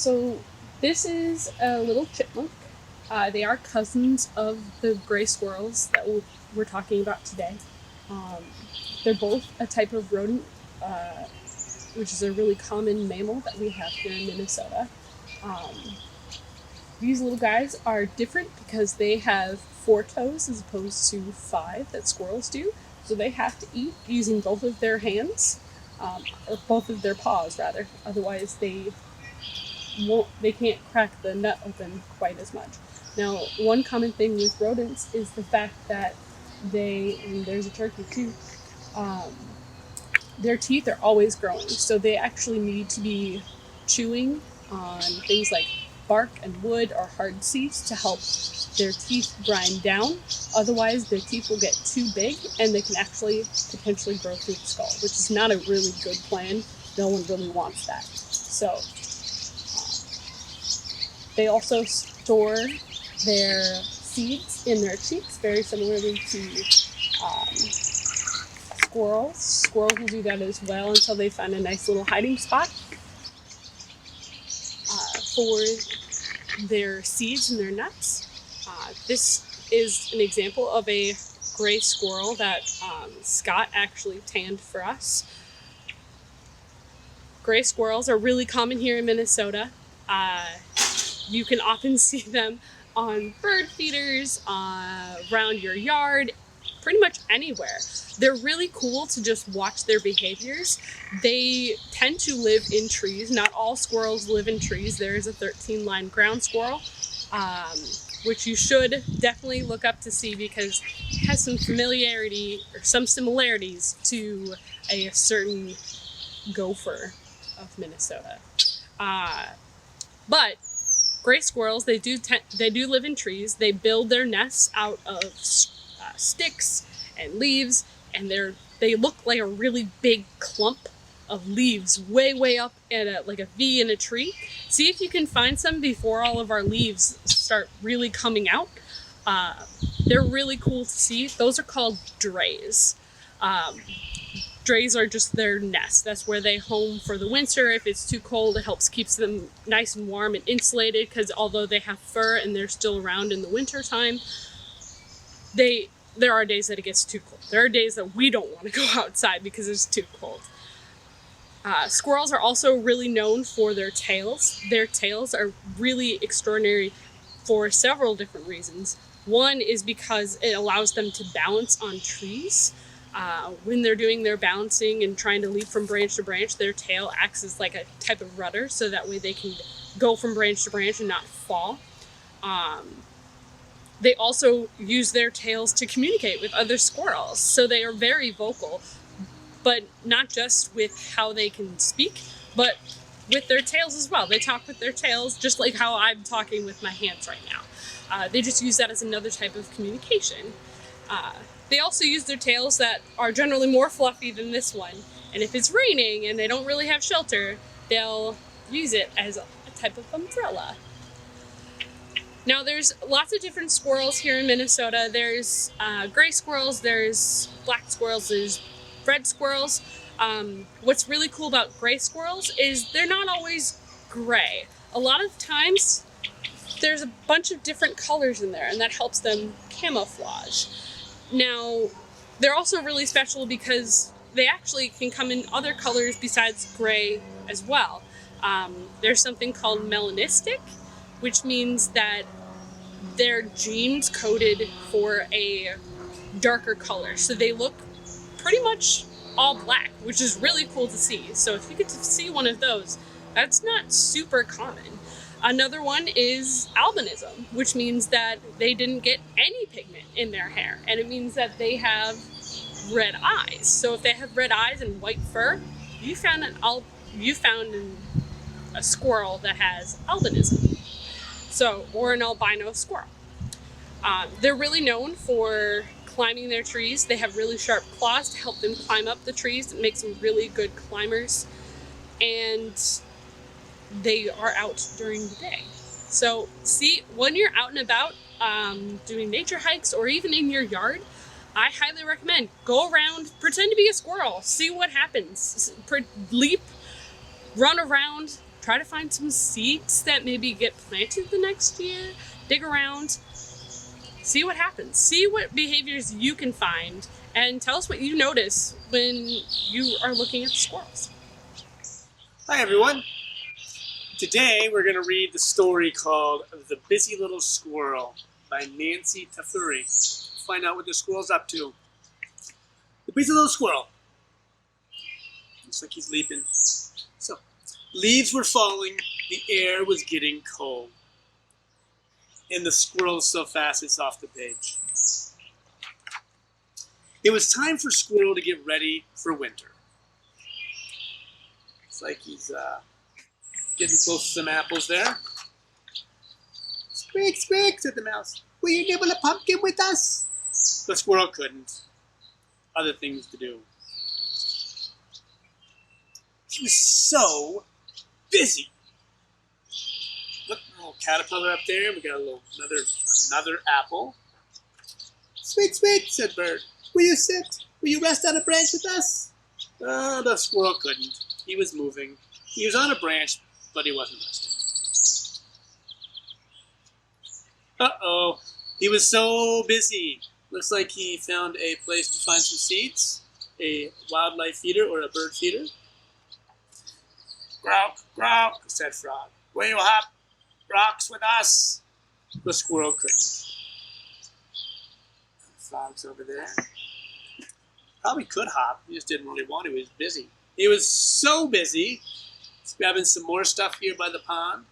So this is a little chipmunk. They are cousins of the gray squirrels that we're talking about today. Um, they're both a type of rodent, which is a really common mammal that we have here in Minnesota. Um, these little guys are different because they have 4 toes as opposed to 5 that squirrels do. So they have to eat using both of their hands, or both of their paws rather. Otherwise, they can't crack the nut open quite as much. Now, one common thing with rodents is the fact that and there's a turkey too, their teeth are always growing, so they actually need to be chewing on things like bark and wood or hard seeds to help their teeth grind down. Otherwise, their teeth will get too big and they can actually potentially grow through the skull, which is not a really good plan. No one really wants that. So they also store their seeds in their cheeks, very similarly to squirrels. Squirrels will do that as well until they find a nice little hiding spot for their seeds and their nuts. This is an example of a gray squirrel that Scott actually tanned for us. Gray squirrels are really common here in Minnesota. You can often see them on bird feeders, around your yard, pretty much anywhere. They're really cool to just watch their behaviors. They tend to live in trees. Not all squirrels live in trees. There is a 13-line ground squirrel, which you should definitely look up to see because it has some familiarity or some similarities to a certain gopher of Minnesota. But gray squirrels, they do live in trees. They build their nests out of sticks and leaves, and they look like a really big clump of leaves way up at like a V in a tree. See if you can find some before all of our leaves start really coming out. They're really cool to see. Those are called drays. Drays are just their nest. That's where they home for the winter. If it's too cold, it keeps them nice and warm and insulated, because although they have fur and they're still around in the winter time, there are days that it gets too cold. There are days that we don't want to go outside because it's too cold. Squirrels are also really known for their tails. Their tails are really extraordinary for several different reasons. One is because it allows them to balance on trees. When they're doing their balancing and trying to leap from branch to branch, their tail acts as like a type of rudder, so that way they can go from branch to branch and not fall. They also use their tails to communicate with other squirrels, so they are very vocal, but not just with how they can speak, but with their tails as well. They talk with their tails, just like how I'm talking with my hands right now. They just use that as another type of communication. They also use their tails that are generally more fluffy than this one, and if it's raining and they don't really have shelter, they'll use it as a type of umbrella. Now, there's lots of different squirrels here in Minnesota. There's gray squirrels, there's black squirrels, there's red squirrels. What's really cool about gray squirrels is they're not always gray. A lot of times there's a bunch of different colors in there, and that helps them camouflage. Now, they're also really special because they actually can come in other colors besides gray as well. There's something called melanistic, which means that their genes coded for a darker color. So they look pretty much all black, which is really cool to see. So if you get to see one of those, that's not super common. Another one is albinism, which means that they didn't get any pigment in their hair, and it means that they have red eyes. So if they have red eyes and white fur, you found a squirrel that has albinism. Or an albino squirrel. They're really known for climbing their trees. They have really sharp claws to help them climb up the trees. It makes them really good climbers. And they are out during the day. So see, when you're out and about doing nature hikes or even in your yard, I highly recommend go around, pretend to be a squirrel, see what happens. Leap, run around, try to find some seeds that maybe get planted the next year. Dig around, see what happens. See what behaviors you can find, and tell us what you notice when you are looking at the squirrels. Hi everyone. Today we're going to read the story called The Busy Little Squirrel by Nancy Tafuri. Find out what the squirrel's up to. The Busy Little Squirrel. Looks like he's leaping. So, leaves were falling, the air was getting cold. And the squirrel is so fast it's off the page. It was time for Squirrel to get ready for winter. Looks like he's getting close to some apples there. Squeak, squeak, said the mouse. Will you nibble a pumpkin with us? The squirrel couldn't. Other things to do. He was so busy. Look, a little caterpillar up there. We got another apple. Sweet, sweet, said Bird. Will you sit? Will you rest on a branch with us? The squirrel couldn't. He was moving. He was on a branch, but he wasn't resting. Uh-oh. He was so busy. Looks like he found a place to find some seeds. A wildlife feeder or a bird feeder. Grouk, grouk, said Frog. Will you hop rocks with us? The squirrel couldn't. Frog's over there. Probably could hop. He just didn't really want to. He was busy. He was so busy. He's grabbing some more stuff here by the pond.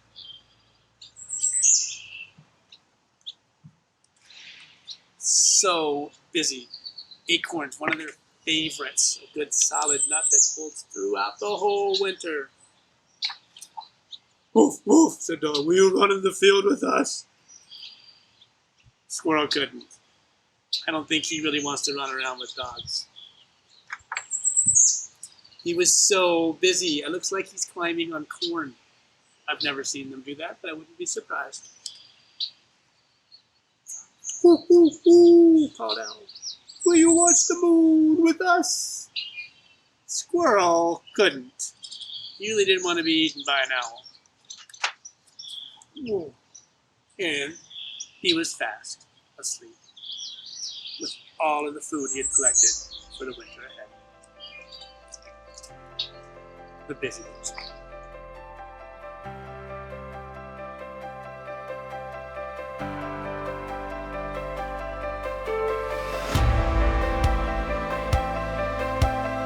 So busy. Acorns, one of their favorites. A good solid nut that holds throughout the whole winter. Woof, woof, said Dog. Will you run in the field with us? Squirrel couldn't. I don't think he really wants to run around with dogs. He was so busy. It looks like he's climbing on corn. I've never seen them do that, but I wouldn't be surprised. Hoo, hoo, hoo, called Owl. Will you watch the moon with us? Squirrel couldn't. He really didn't want to be eaten by an owl. Ooh. And he was fast asleep with all of the food he had collected for the winter ahead. The busy ones.